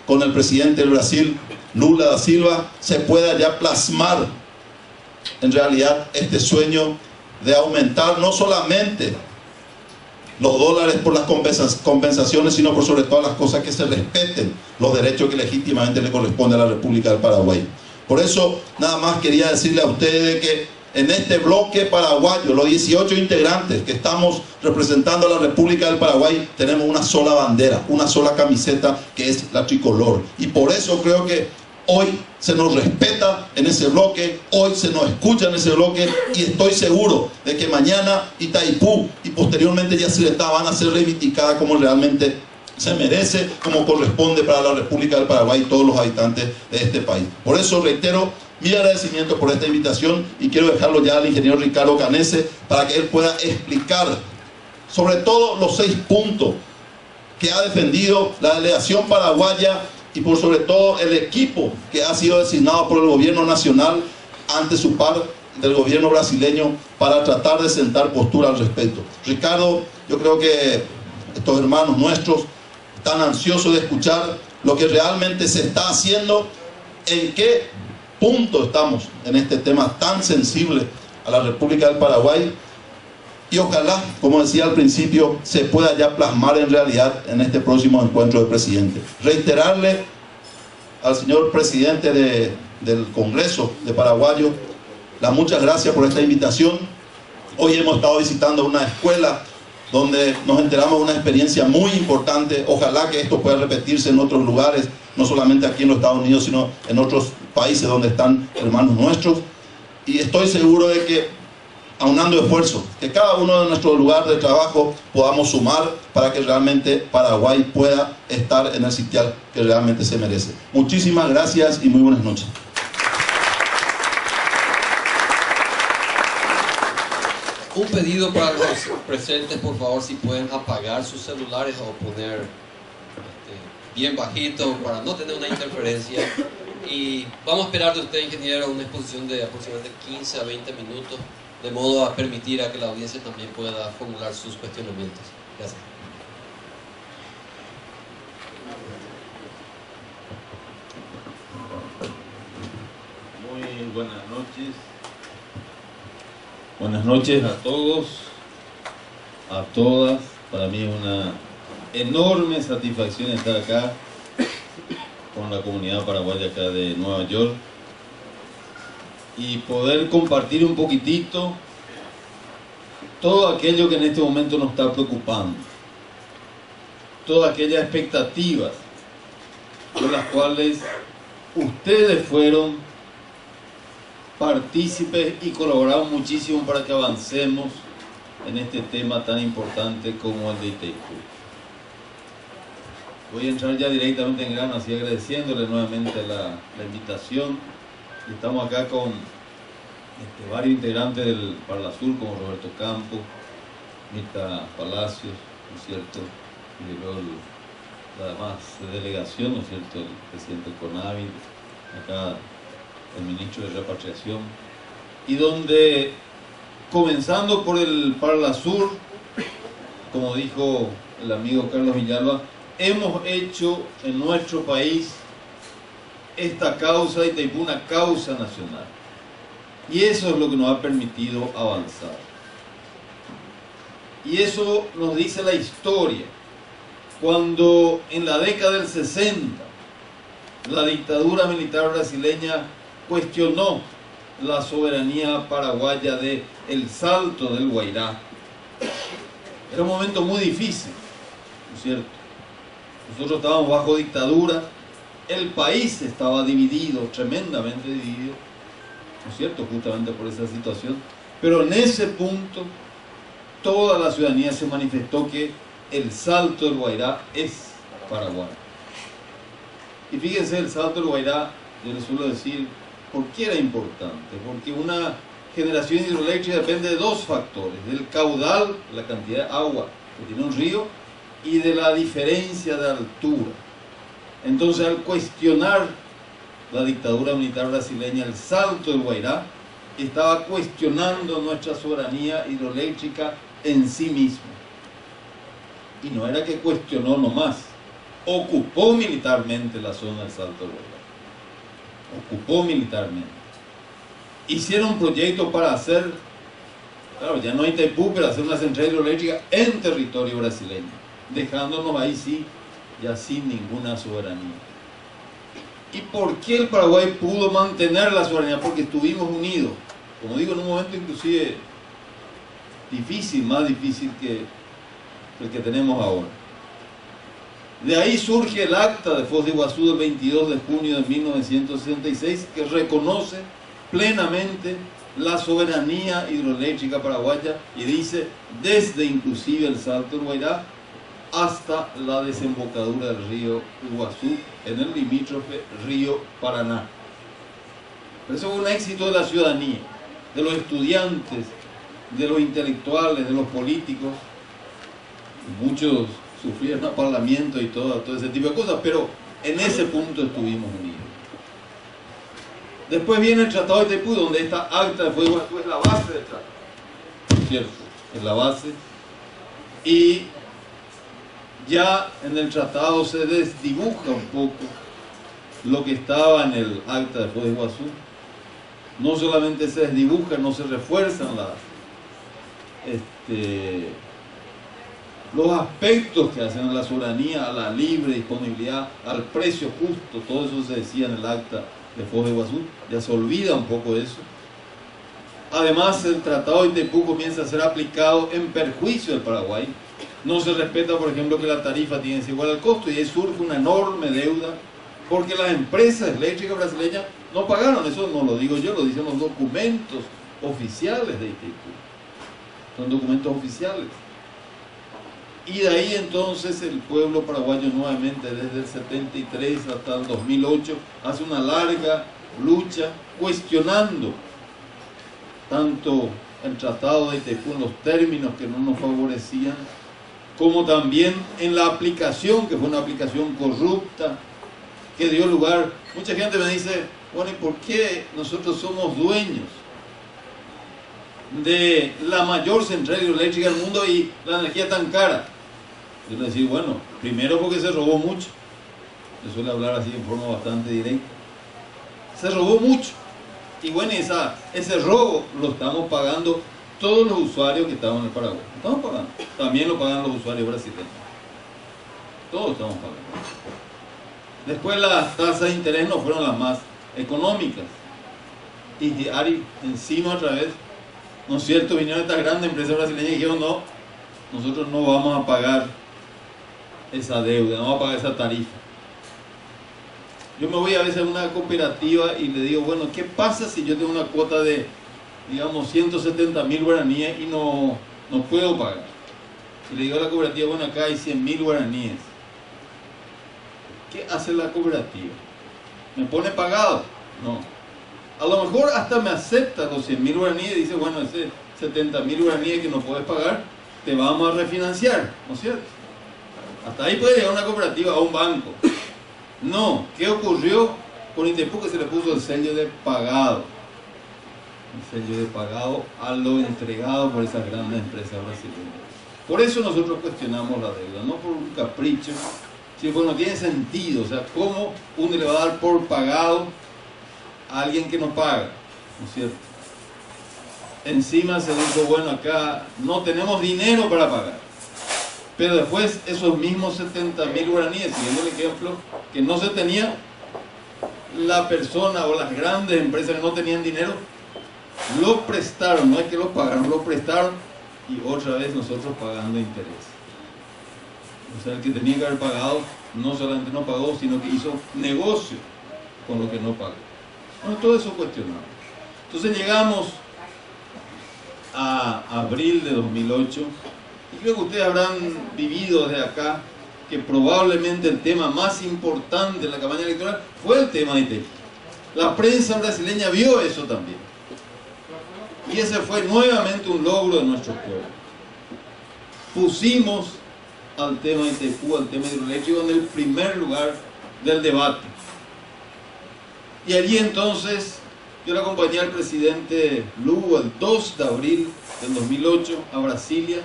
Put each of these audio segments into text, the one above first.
con el presidente del Brasil, Lula da Silva, se pueda ya plasmar en realidad este sueño de aumentar no solamente los dólares por las compensaciones, sino por sobre todas las cosas que se respeten los derechos que legítimamente le corresponden a la República del Paraguay. Por eso, nada más quería decirle a ustedes que en este bloque paraguayo, los 18 integrantes que estamos representando a la República del Paraguay, tenemos una sola bandera, una sola camiseta, que es la tricolor. Y por eso creo que hoy se nos respeta en ese bloque, hoy se nos escucha en ese bloque, y estoy seguro de que mañana Itaipú y posteriormente Yacyretá van a ser reivindicadas como realmente se merece, como corresponde para la República del Paraguay y todos los habitantes de este país. Por eso reitero mi agradecimiento por esta invitación y quiero dejarlo ya al ingeniero Ricardo Canese para que él pueda explicar sobre todo los 6 puntos que ha defendido la delegación paraguaya y por sobre todo el equipo que ha sido designado por el gobierno nacional ante su par del gobierno brasileño para tratar de sentar postura al respecto. Ricardo, yo creo que estos hermanos nuestros están ansiosos de escuchar lo que realmente se está haciendo, en qué punto estamos en este tema tan sensible a la República del Paraguay, y ojalá, como decía al principio, se pueda ya plasmar en realidad en este próximo encuentro de presidentes. Reiterarle al señor presidente del Congreso de Paraguayo las muchas gracias por esta invitación. Hoy hemos estado visitando una escuela donde nos enteramos de una experiencia muy importante. Ojalá que esto pueda repetirse en otros lugares, no solamente aquí en los Estados Unidos, sino en otros países donde están hermanos nuestros. Y estoy seguro de que, aunando esfuerzos, que cada uno de nuestros lugares de trabajo podamos sumar para que realmente Paraguay pueda estar en el sitial que realmente se merece. Muchísimas gracias y muy buenas noches. Un pedido para los presentes, por favor, si pueden apagar sus celulares o poner bien bajito para no tener una interferencia. Y vamos a esperar de usted, ingeniero, una exposición de aproximadamente 15 a 20 minutos, de modo a permitir a que la audiencia también pueda formular sus cuestionamientos. Gracias. Muy buenas noches. Buenas noches a todos, a todas. Para mí es una enorme satisfacción estar acá con la comunidad paraguaya acá de Nueva York y poder compartir un poquitito todo aquello que en este momento nos está preocupando, todas aquellas expectativas con las cuales ustedes fueron partícipes y colaboraron muchísimo para que avancemos en este tema tan importante como el de Itaipú. Voy a entrar ya directamente en grano, así agradeciéndole nuevamente la invitación. Estamos acá con varios integrantes del Parlasur, como Roberto Campo, Mita Palacios, ¿no es cierto? Y luego la demás delegación, ¿no es cierto? El presidente CONAVI, acá el ministro de Repatriación, y donde, comenzando por el Parlasur, como dijo el amigo Carlos Villalba, hemos hecho en nuestro país esta causa de Itaipú una causa nacional, y eso es lo que nos ha permitido avanzar, y eso nos dice la historia. Cuando en la década del 60 la dictadura militar brasileña cuestionó la soberanía paraguaya de El Salto del Guairá, era un momento muy difícil, ¿no es cierto? Nosotros estábamos bajo dictadura, el país estaba dividido, tremendamente dividido, ¿no es cierto? Justamente por esa situación, pero en ese punto toda la ciudadanía se manifestó que El Salto del Guairá es Paraguay. Y fíjense, El Salto del Guairá, yo les suelo decir, ¿por qué era importante? Porque una generación hidroeléctrica depende de 2 factores: del caudal, la cantidad de agua que tiene un río, y de la diferencia de altura. Entonces, al cuestionar la dictadura militar brasileña El Salto del Guairá, estaba cuestionando nuestra soberanía hidroeléctrica en sí misma. Y no era que cuestionó nomás, ocupó militarmente la zona del Salto del Guairá. Ocupó militarmente. Hicieron proyectos para hacer, claro, ya no hay Itaipú, pero hacer una central hidroeléctrica en territorio brasileño, dejándonos ahí sí, ya sin ninguna soberanía. ¿Y por qué el Paraguay pudo mantener la soberanía? Porque estuvimos unidos, como digo, en un momento inclusive difícil, más difícil que el que tenemos ahora. De ahí surge el acta de Foz de Iguazú del 22 de junio de 1966, que reconoce plenamente la soberanía hidroeléctrica paraguaya y dice desde inclusive el Salto del Guairá hasta la desembocadura del río Iguazú en el limítrofe río Paraná. Pero eso fue un éxito de la ciudadanía, de los estudiantes, de los intelectuales, de los políticos. Muchos sufrieron apalamiento y todo ese tipo de cosas, pero en ese punto estuvimos unidos. Después viene el Tratado de Itaipú, donde esta acta de Foz de Iguazú es la base del tratado, ¿cierto? Es la base. Y ya en el tratado se desdibuja un poco lo que estaba en el acta de Foz de Iguazú. No solamente se desdibuja, no se refuerzan los aspectos que hacen a la soberanía, a la libre disponibilidad, al precio justo, todo eso se decía en el acta de Foz de Iguazú, ya se olvida un poco eso. Además, el Tratado de Itaipú comienza a ser aplicado en perjuicio del Paraguay. No se respeta, por ejemplo, que la tarifa tiene que ser igual al costo, y ahí surge una enorme deuda, porque las empresas eléctricas brasileñas no pagaron. Eso no lo digo yo, lo dicen los documentos oficiales de Itaipú. Son documentos oficiales. Y de ahí entonces el pueblo paraguayo nuevamente desde el 73 hasta el 2008 hace una larga lucha cuestionando tanto el Tratado de Itaipú en los términos que no nos favorecían, como también en la aplicación, que fue una aplicación corrupta, que dio lugar. Mucha gente me dice, bueno, ¿y por qué nosotros somos dueños de la mayor central hidroeléctrica del mundo y la energía tan cara? Yo le decía, bueno, primero porque se robó mucho. Le suele hablar así en forma bastante directa. Se robó mucho. Y bueno, ese robo lo estamos pagando todos los usuarios que estaban en el Paraguay. Estamos pagando. También lo pagan los usuarios brasileños. Todos estamos pagando. Después las tasas de interés no fueron las más económicas. Y Ari, encima otra vez, ¿no es cierto? Vinieron estas grandes empresas brasileñas y dijeron, no, nosotros no vamos a pagar esa deuda, no vamos a pagar esa tarifa. Yo me voy a veces a una cooperativa y le digo, bueno, ¿qué pasa si yo tengo una cuota de, digamos, 170.000 guaraníes y no puedo pagar? Y le digo a la cooperativa, bueno, acá hay 100.000 guaraníes. ¿Qué hace la cooperativa? ¿Me pone pagado? No. A lo mejor hasta me acepta los 100.000 guaraníes y dice, bueno, ese 70.000 guaraníes que no puedes pagar, te vamos a refinanciar, ¿no es cierto? Hasta ahí puede llegar una cooperativa, a un banco. No, ¿qué ocurrió con Itaipú? Que se le puso el sello de pagado. El sello de pagado a lo entregado por esas grandes empresas brasileñas. Por eso nosotros cuestionamos la deuda, no por un capricho, sino porque no tiene sentido. O sea, ¿cómo uno le va a dar por pagado a alguien que no paga? ¿No es cierto? Encima se dijo, bueno, acá no tenemos dinero para pagar. Pero después esos mismos 70.000 guaraníes, siguiendo el ejemplo, que no se tenía, la persona o las grandes empresas que no tenían dinero, lo prestaron, no es que lo pagaron, lo prestaron, y otra vez nosotros pagando interés. O sea, el que tenía que haber pagado, no solamente no pagó, sino que hizo negocio con lo que no pagó. Bueno, todo eso cuestionamos. Entonces llegamos a abril de 2008, y creo que ustedes habrán vivido desde acá que probablemente el tema más importante de la campaña electoral fue el tema de Itaipú. La prensa brasileña vio eso también. Y ese fue nuevamente un logro de nuestro pueblo. Pusimos al tema de Itaipú, al tema hidroeléctrico, en el primer lugar del debate. Y allí entonces yo le acompañé al presidente Lugo el 2 de abril del 2008 a Brasilia.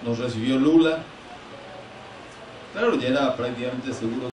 Nos recibió Lula. Claro, ya era prácticamente seguro